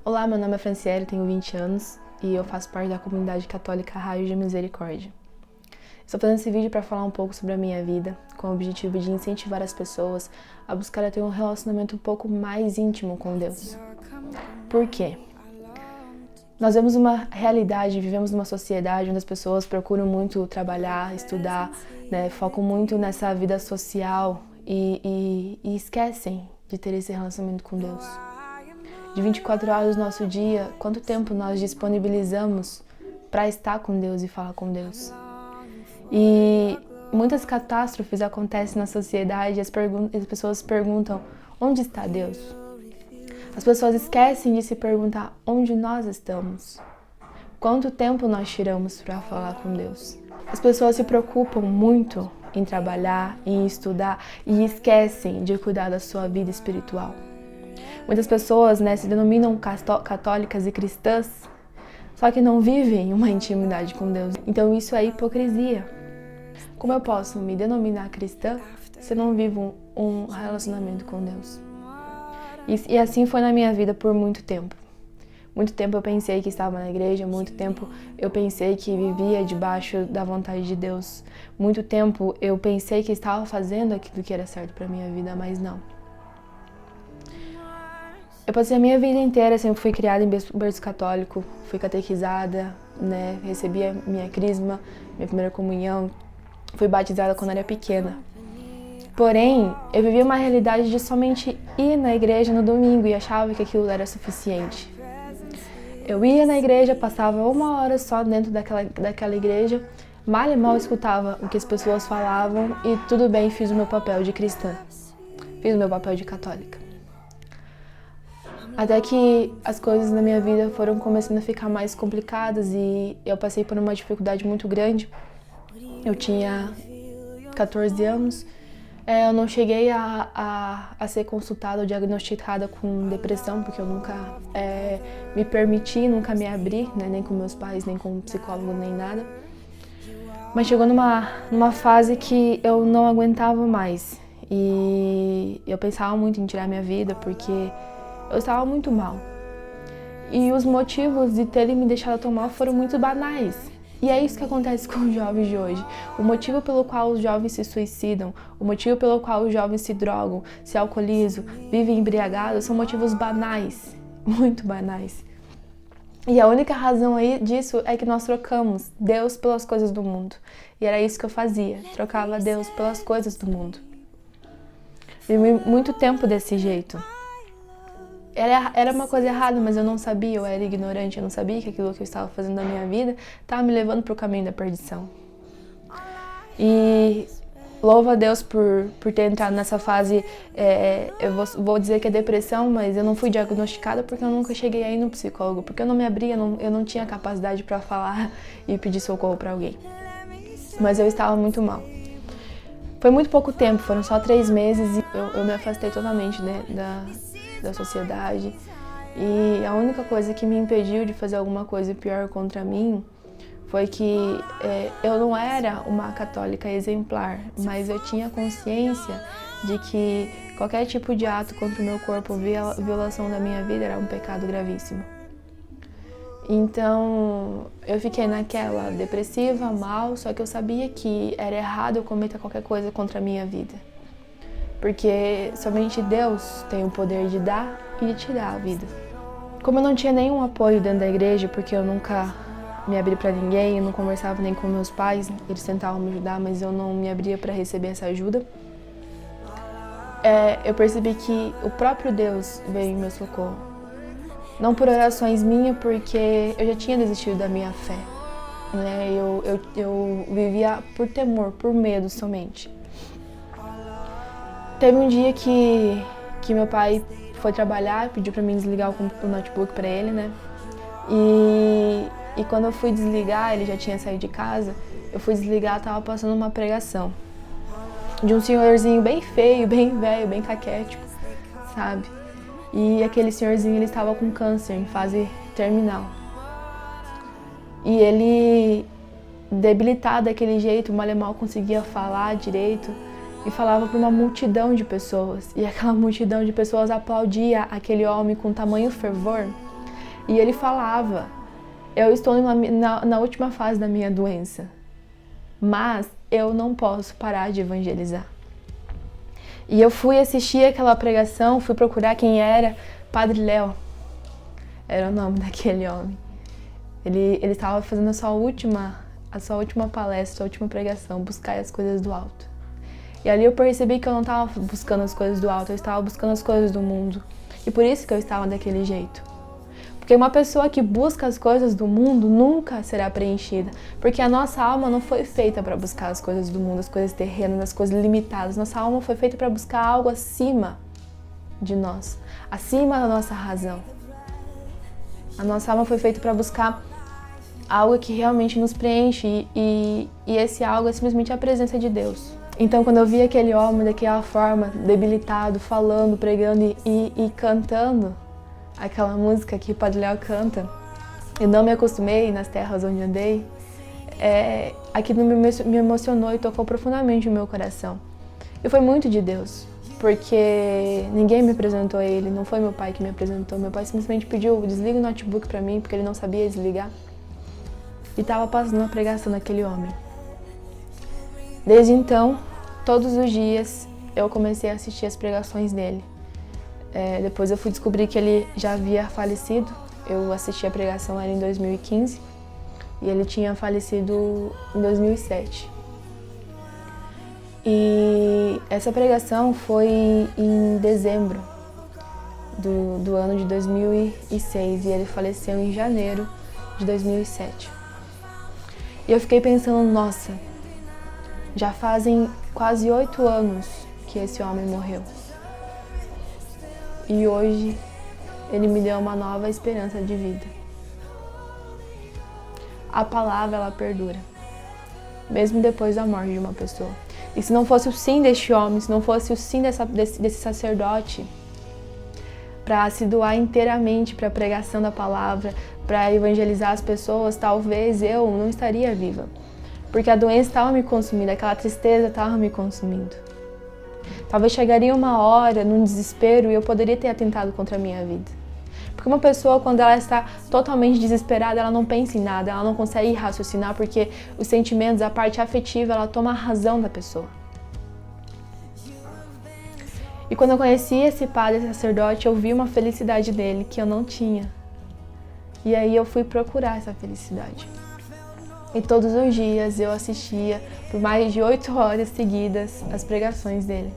Olá, meu nome é Franciele, tenho 20 anos e eu faço parte da comunidade católica Raio de Misericórdia. Estou fazendo esse vídeo para falar um pouco sobre a minha vida, com o objetivo de incentivar as pessoas a buscar ter um relacionamento um pouco mais íntimo com Deus. Por quê? Nós vemos uma realidade, vivemos numa sociedade onde as pessoas procuram muito trabalhar, estudar, focam muito nessa vida social e esquecem de ter esse relacionamento com Deus. De 24 horas do nosso dia, quanto tempo nós disponibilizamos para estar com Deus e falar com Deus? E muitas catástrofes acontecem na sociedade e as pessoas perguntam, onde está Deus? As pessoas esquecem de se perguntar onde nós estamos. Quanto tempo nós tiramos para falar com Deus? As pessoas se preocupam muito em trabalhar, em estudar e esquecem de cuidar da sua vida espiritual. Muitas pessoas se denominam católicas e cristãs, só que não vivem uma intimidade com Deus. Então isso é hipocrisia. Como eu posso me denominar cristã se eu não vivo um relacionamento com Deus? E assim foi na minha vida por muito tempo. Muito tempo eu pensei que estava na igreja, muito tempo eu pensei que vivia debaixo da vontade de Deus. Muito tempo eu pensei que estava fazendo aquilo que era certo para a minha vida, mas não. Eu passei a minha vida inteira, sempre fui criada em berço católico, fui catequizada, recebi a minha crisma, minha primeira comunhão, fui batizada quando era pequena. Porém, eu vivia uma realidade de somente ir na igreja no domingo e achava que aquilo era suficiente. Eu ia na igreja, passava 1 hora só dentro daquela igreja, mal e mal escutava o que as pessoas falavam e tudo bem, fiz o meu papel de cristã, fiz o meu papel de católica. Até que as coisas na minha vida foram começando a ficar mais complicadas e eu passei por uma dificuldade muito grande. Eu tinha 14 anos, eu não cheguei a ser consultada ou diagnosticada com depressão, porque eu nunca me permiti, nunca me abri, nem com meus pais, nem com um psicólogo, nem nada. Mas chegou numa fase que eu não aguentava mais e eu pensava muito em tirar minha vida, porque eu estava muito mal. E os motivos de terem me deixado tão mal foram muito banais. E é isso que acontece com os jovens de hoje. O motivo pelo qual os jovens se suicidam, o motivo pelo qual os jovens se drogam, se alcoolizam, vivem embriagados, são motivos banais, muito banais. E a única razão aí disso é que nós trocamos Deus pelas coisas do mundo. E era isso que eu fazia, trocava Deus pelas coisas do mundo. Vivi muito tempo desse jeito. Era uma coisa errada, mas eu não sabia, eu era ignorante, eu não sabia que aquilo que eu estava fazendo na minha vida estava me levando para o caminho da perdição. E louvo a Deus por ter entrado nessa fase, eu vou dizer que é depressão, mas eu não fui diagnosticada porque eu nunca cheguei aí no psicólogo, porque eu não me abria, eu não tinha capacidade para falar e pedir socorro para alguém. Mas eu estava muito mal. Foi muito pouco tempo, foram só 3 meses e eu me afastei totalmente da sociedade, e a única coisa que me impediu de fazer alguma coisa pior contra mim foi que eu não era uma católica exemplar, mas eu tinha consciência de que qualquer tipo de ato contra o meu corpo, violação da minha vida, era um pecado gravíssimo. Então eu fiquei naquela depressiva, mal, só que eu sabia que era errado eu cometer qualquer coisa contra a minha vida. Porque somente Deus tem o poder de dar e de tirar a vida. Como eu não tinha nenhum apoio dentro da igreja, porque eu nunca me abri para ninguém, eu não conversava nem com meus pais, eles tentavam me ajudar, mas eu não me abria para receber essa ajuda, eu percebi que o próprio Deus veio em meu socorro. Não por orações minhas, porque eu já tinha desistido da minha fé. Eu vivia por temor, por medo somente. Teve um dia que meu pai foi trabalhar, pediu pra mim desligar o notebook pra ele, E quando eu fui desligar, ele já tinha saído de casa, eu fui desligar, tava passando uma pregação de um senhorzinho bem feio, bem velho, bem caquético, sabe? E aquele senhorzinho, ele estava com câncer em fase terminal. E ele, debilitado daquele jeito, mal e mal conseguia falar direito, e falava para uma multidão de pessoas. E aquela multidão de pessoas aplaudia aquele homem com tamanho fervor, E ele falava, eu estou na última fase da minha doença, mas eu não posso parar de evangelizar. E eu fui assistir aquela pregação, fui procurar quem era Padre Léo, era o nome daquele homem. Ele estava fazendo a sua última palestra, a última pregação, buscar as coisas do alto. E ali eu percebi que eu não estava buscando as coisas do alto, eu estava buscando as coisas do mundo. E por isso que eu estava daquele jeito. Porque uma pessoa que busca as coisas do mundo nunca será preenchida. Porque a nossa alma não foi feita para buscar as coisas do mundo, as coisas terrenas, as coisas limitadas. Nossa alma foi feita para buscar algo acima de nós, acima da nossa razão. A nossa alma foi feita para buscar algo que realmente nos preenche e esse algo é simplesmente a presença de Deus. Então, quando eu vi aquele homem daquela forma, debilitado, falando, pregando e cantando aquela música que o Padre Léo canta, eu não me acostumei nas terras onde andei, aquilo me emocionou e tocou profundamente o meu coração. E foi muito de Deus, porque ninguém me apresentou a ele, não foi meu pai que me apresentou. Meu pai simplesmente pediu, desliga o notebook para mim, porque ele não sabia desligar. E estava passando a pregação daquele homem. Desde então, todos os dias, eu comecei a assistir as pregações dele. Depois eu fui descobrir que ele já havia falecido. Eu assisti a pregação era em 2015 e ele tinha falecido em 2007. E essa pregação foi em dezembro do ano de 2006 e ele faleceu em janeiro de 2007. E eu fiquei pensando, nossa, já fazem quase 8 anos que esse homem morreu. E hoje ele me deu uma nova esperança de vida. A palavra, ela perdura, mesmo depois da morte de uma pessoa. E se não fosse o sim deste homem, se não fosse o sim desse sacerdote, para se doar inteiramente para a pregação da palavra, para evangelizar as pessoas, talvez eu não estaria viva. Porque a doença estava me consumindo, aquela tristeza estava me consumindo. Talvez chegaria uma hora, num desespero, e eu poderia ter atentado contra a minha vida. Porque uma pessoa, quando ela está totalmente desesperada, ela não pensa em nada, ela não consegue raciocinar, porque os sentimentos, a parte afetiva, ela toma a razão da pessoa. E quando eu conheci esse padre, esse sacerdote, eu vi uma felicidade dele que eu não tinha. E aí eu fui procurar essa felicidade. E todos os dias eu assistia por mais de 8 horas seguidas as pregações dele.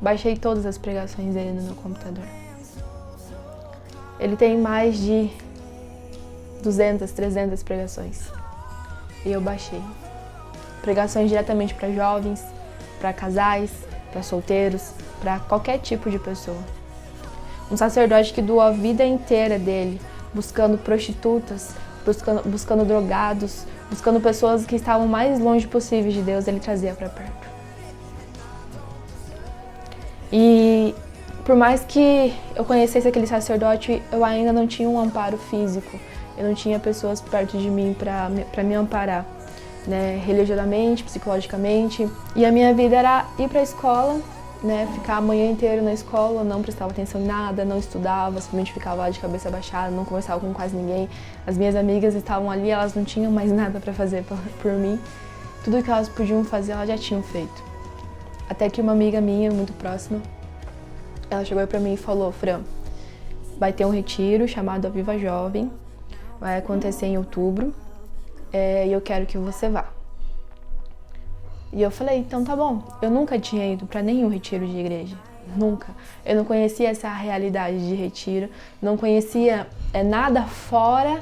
Baixei todas as pregações dele no meu computador. Ele tem mais de 200, 300 pregações. E eu baixei. Pregações diretamente para jovens, para casais, para solteiros, para qualquer tipo de pessoa. Um sacerdote que doou a vida inteira dele, buscando prostitutas, buscando drogados, buscando pessoas que estavam o mais longe possível de Deus, ele trazia para perto. E por mais que eu conhecesse aquele sacerdote, eu ainda não tinha um amparo físico. Eu não tinha pessoas perto de mim para me amparar, né, religiosamente, psicologicamente. E a minha vida era ir para a escola, né, ficar a manhã inteira na escola, não prestava atenção em nada, não estudava, simplesmente ficava lá de cabeça baixada, não conversava com quase ninguém. As minhas amigas estavam ali, elas não tinham mais nada para fazer por mim. Tudo que elas podiam fazer, elas já tinham feito. Até que uma amiga minha, muito próxima, ela chegou para mim e falou: Fran, vai ter um retiro chamado Aviva Jovem, vai acontecer em outubro, e eu quero que você vá. E eu falei, então tá bom. Eu nunca tinha ido para nenhum retiro de igreja, nunca. Eu não conhecia essa realidade de retiro, não conhecia nada fora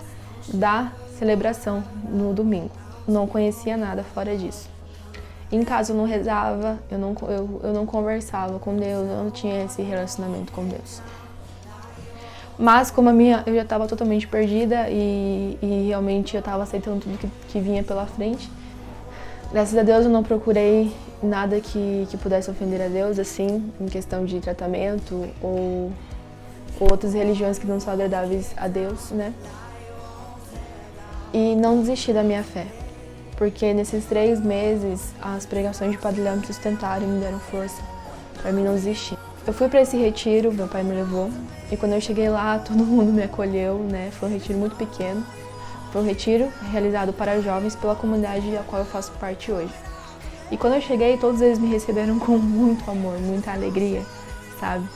da celebração no domingo. Não conhecia nada fora disso. Em casa eu não rezava, eu não conversava com Deus, eu não tinha esse relacionamento com Deus. Mas como eu já estava totalmente perdida e realmente eu estava aceitando tudo que vinha pela frente, graças a Deus eu não procurei nada que pudesse ofender a Deus, assim, em questão de tratamento ou outras religiões que não são agradáveis a Deus, né? E não desisti da minha fé, porque nesses 3 meses as pregações de Padre Léo me sustentaram e me deram força para mim não desistir. Eu fui para esse retiro, meu pai me levou, e quando eu cheguei lá, todo mundo me acolheu, né? Foi um retiro muito pequeno. Foi um retiro realizado para jovens pela comunidade a qual eu faço parte hoje. E quando eu cheguei, todos eles me receberam com muito amor, muita alegria, sabe?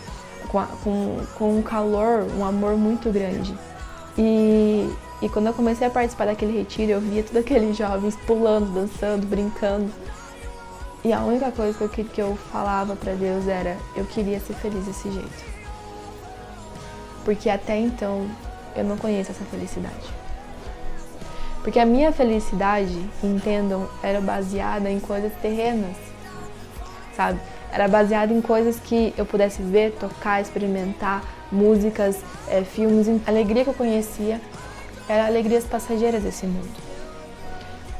Com um calor, um amor muito grande. E quando eu comecei a participar daquele retiro, eu via todos aqueles jovens pulando, dançando, brincando. E a única coisa que eu falava para Deus era, eu queria ser feliz desse jeito. Porque até então, eu não conheço essa felicidade. Porque a minha felicidade, entendam, era baseada em coisas terrenas, sabe? Era baseada em coisas que eu pudesse ver, tocar, experimentar, músicas, filmes. A alegria que eu conhecia era alegrias passageiras desse mundo.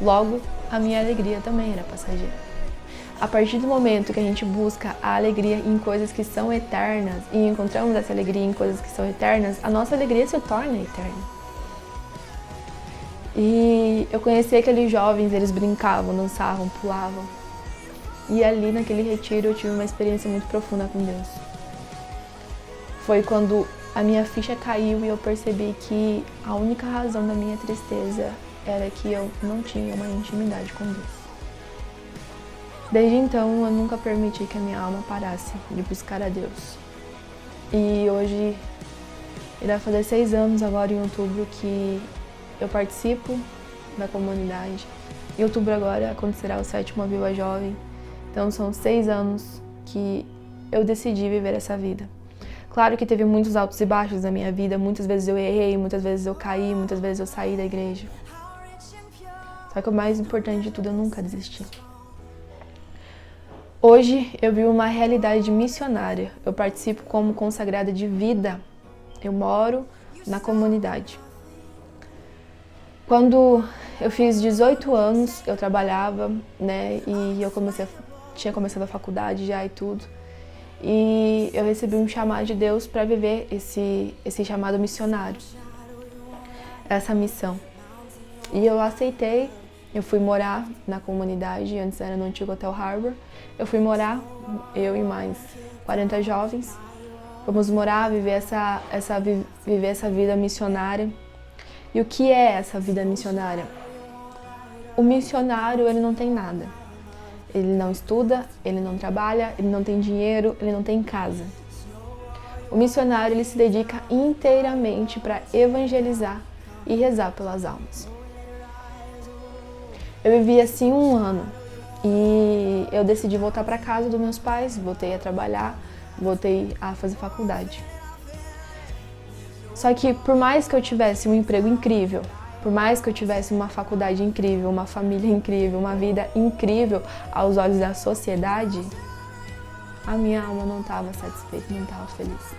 Logo, a minha alegria também era passageira. A partir do momento que a gente busca a alegria em coisas que são eternas e encontramos essa alegria em coisas que são eternas, a nossa alegria se torna eterna. E eu conheci aqueles jovens, eles brincavam, dançavam, pulavam. E ali naquele retiro eu tive uma experiência muito profunda com Deus. Foi quando a minha ficha caiu e eu percebi que a única razão da minha tristeza era que eu não tinha uma intimidade com Deus. Desde então, eu nunca permiti que a minha alma parasse de buscar a Deus. E hoje, irá fazer 6 anos agora em outubro que eu participo da comunidade. Em outubro agora acontecerá o 7º Aviva Jovem. Então são 6 anos que eu decidi viver essa vida. Claro que teve muitos altos e baixos na minha vida, muitas vezes eu errei, muitas vezes eu caí, muitas vezes eu saí da igreja. Só que o mais importante de tudo, eu nunca desisti. Hoje eu vivo uma realidade missionária. Eu participo como consagrada de vida. Eu moro na comunidade. Quando eu fiz 18 anos, eu trabalhava, né, e eu tinha começado a faculdade já e tudo. E eu recebi um chamado de Deus para viver esse chamado missionário, essa missão. E eu aceitei, eu fui morar na comunidade, antes era no antigo Hotel Harbor. Eu fui morar, eu e mais 40 jovens, fomos morar, viver essa vida missionária. E o que é essa vida missionária? O missionário, ele não tem nada. Ele não estuda, ele não trabalha, ele não tem dinheiro, ele não tem casa. O missionário, ele se dedica inteiramente para evangelizar e rezar pelas almas. Eu vivi assim 1 ano e eu decidi voltar para casa dos meus pais, voltei a trabalhar, voltei a fazer faculdade. Só que por mais que eu tivesse um emprego incrível, por mais que eu tivesse uma faculdade incrível, uma família incrível, uma vida incrível aos olhos da sociedade, a minha alma não estava satisfeita, não estava feliz.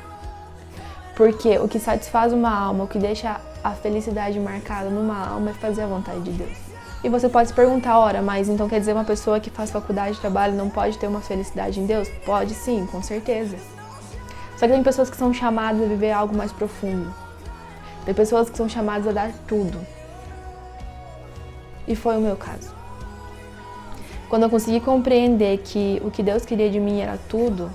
Porque o que satisfaz uma alma, o que deixa a felicidade marcada numa alma é fazer a vontade de Deus. E você pode se perguntar, ora, mas então quer dizer uma pessoa que faz faculdade e trabalho não pode ter uma felicidade em Deus? Pode sim, com certeza. Só que tem pessoas que são chamadas a viver algo mais profundo. Tem pessoas que são chamadas a dar tudo. E foi o meu caso. Quando eu consegui compreender que o que Deus queria de mim era tudo,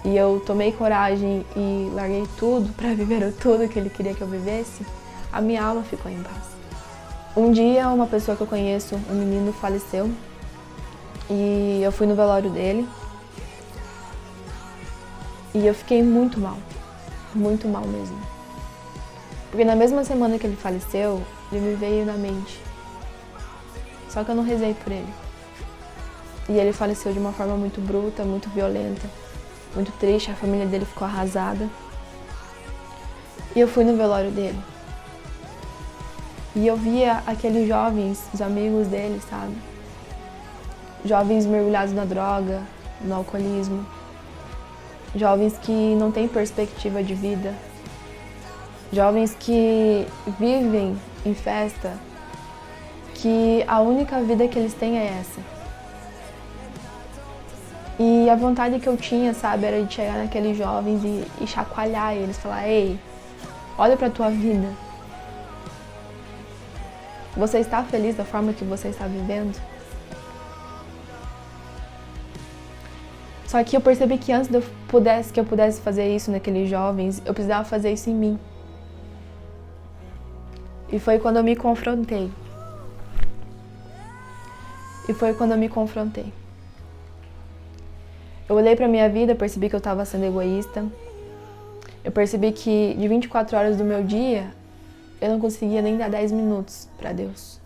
e eu tomei coragem e larguei tudo para viver o tudo que Ele queria que eu vivesse, a minha alma ficou em paz. Um dia, uma pessoa que eu conheço, um menino, faleceu e eu fui no velório dele e eu fiquei muito mal mesmo. Porque na mesma semana que ele faleceu, ele me veio na mente. Só que eu não rezei por ele. E ele faleceu de uma forma muito bruta, muito violenta, muito triste, a família dele ficou arrasada. E eu fui no velório dele. E eu via aqueles jovens, os amigos dele, sabe? Jovens mergulhados na droga, no alcoolismo. Jovens que não têm perspectiva de vida. Jovens que vivem em festa, que a única vida que eles têm é essa. E a vontade que eu tinha, sabe, era de chegar naqueles jovens e chacoalhar eles, falar, ei, olha pra tua vida. Você está feliz da forma que você está vivendo? Só que eu percebi que antes que eu pudesse fazer isso naqueles jovens, eu precisava fazer isso em mim. E foi quando eu me confrontei. Eu olhei pra minha vida, percebi que eu estava sendo egoísta. Eu percebi que de 24 horas do meu dia, eu não conseguia nem dar 10 minutos para Deus.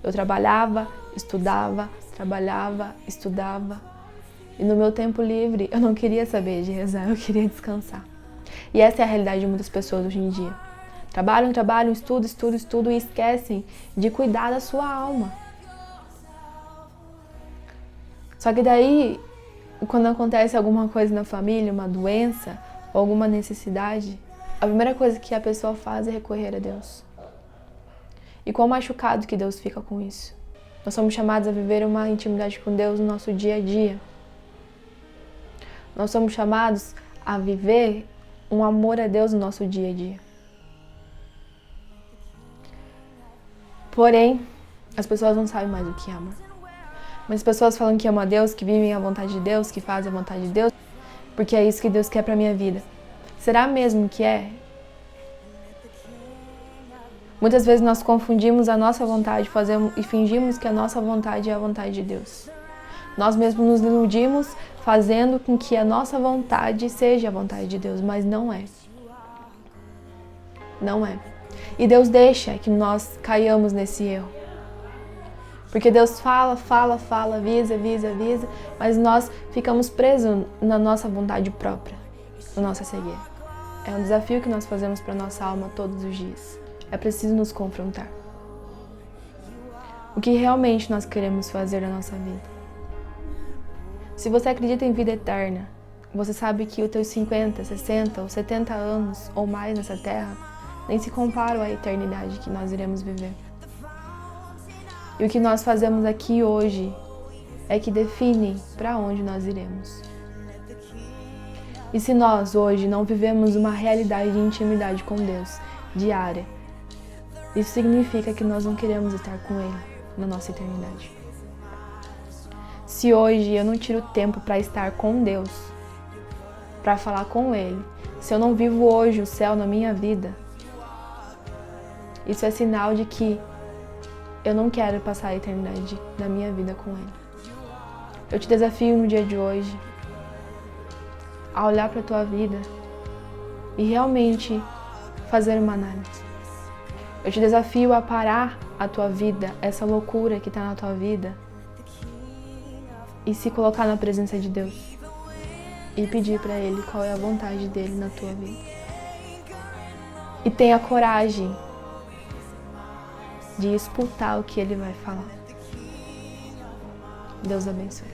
Eu trabalhava, estudava. E no meu tempo livre, eu não queria saber de rezar, eu queria descansar. E essa é a realidade de muitas pessoas hoje em dia. Trabalham, estudam e esquecem de cuidar da sua alma. Só que daí, quando acontece alguma coisa na família, uma doença ou alguma necessidade, a primeira coisa que a pessoa faz é recorrer a Deus. E quão machucado que Deus fica com isso. Nós somos chamados a viver uma intimidade com Deus no nosso dia a dia. Nós somos chamados a viver um amor a Deus no nosso dia a dia. Porém, as pessoas não sabem mais o que é amor. Mas as pessoas falam que amam a Deus, que vivem a vontade de Deus, que fazem a vontade de Deus, porque é isso que Deus quer para a minha vida. Será mesmo que é? Muitas vezes nós confundimos a nossa vontade e fingimos que a nossa vontade é a vontade de Deus. Nós mesmos nos iludimos fazendo com que a nossa vontade seja a vontade de Deus, mas não é. Não é. E Deus deixa que nós caiamos nesse erro. Porque Deus fala, avisa, mas nós ficamos presos na nossa vontade própria, na nossa cegueira. É um desafio que nós fazemos para a nossa alma todos os dias. É preciso nos confrontar. O que realmente nós queremos fazer na nossa vida? Se você acredita em vida eterna, você sabe que os teus 50, 60 ou 70 anos ou mais nessa terra nem se comparam à eternidade que nós iremos viver. E o que nós fazemos aqui hoje é que define para onde nós iremos. E se nós hoje não vivemos uma realidade de intimidade com Deus diária, isso significa que nós não queremos estar com Ele na nossa eternidade. Se hoje eu não tiro tempo para estar com Deus, para falar com Ele, se eu não vivo hoje o céu na minha vida, isso é sinal de que eu não quero passar a eternidade da minha vida com Ele. Eu te desafio no dia de hoje a olhar para a tua vida e realmente fazer uma análise. Eu te desafio a parar a tua vida, essa loucura que está na tua vida, e se colocar na presença de Deus e pedir para Ele qual é a vontade dEle na tua vida. E tenha coragem de escutar o que Ele vai falar. Deus abençoe.